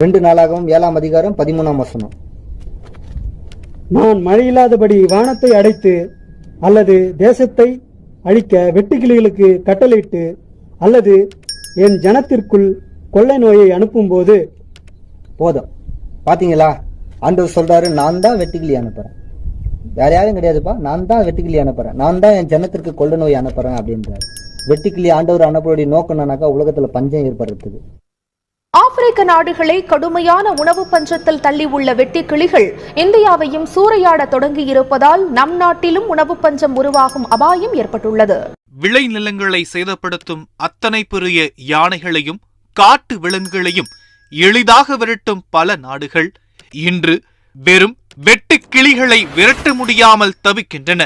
2 நாளாகவும் 7ஆம் அதிகாரம் 13ஆம் வசனம். நான் மழையில்லாதபடி வானத்தை அடைத்து அல்லது தேசத்தை அழிக்க வெட்டுக்கிளிகளுக்கு கட்டளையிட்டு அல்லது என் ஜனத்திற்குள் கொள்ளை நோயை அனுப்பும்போது போதும். பாத்தீங்களா, ஆண்டவர் சொல்றாரு, நான் தான் வெட்டுக்கிளி அனுப்புறேன், வேற யாரும் கிடையாதுப்பா, நான் தான் வெட்டுக்கிளி அனுப்புறேன், நான் தான் என் ஜனத்திற்கு கொள்ளை நோய் அனுப்புறேன் அப்படின்றாரு. வெட்டுக்கிளி ஆண்டவர் அனுப்புடைய நோக்கம் என்னன்னாக்கா உலகத்துல பஞ்சம் ஏற்படுறதுக்கு. ஆப்பிரிக்க நாடுகளை கடுமையான உணவு பஞ்சத்தில் தள்ளி உள்ள வெட்டுக்கிளிகள் இந்தியாவையும் சூறையாட தொடங்கி இருப்பதால் நம் நாட்டிலும் உணவு பஞ்சம் உருவாகும் அபாயம் ஏற்பட்டுள்ளது. விளை நிலங்களை சேதப்படுத்தும் அத்தனை பெரிய யானைகளையும் காட்டு விலங்குகளையும் எளிதாக விரட்டும் பல நாடுகள் இன்று வெறும் வெட்டுக்கிளிகளை விரட்ட முடியாமல் தவிக்கின்றன.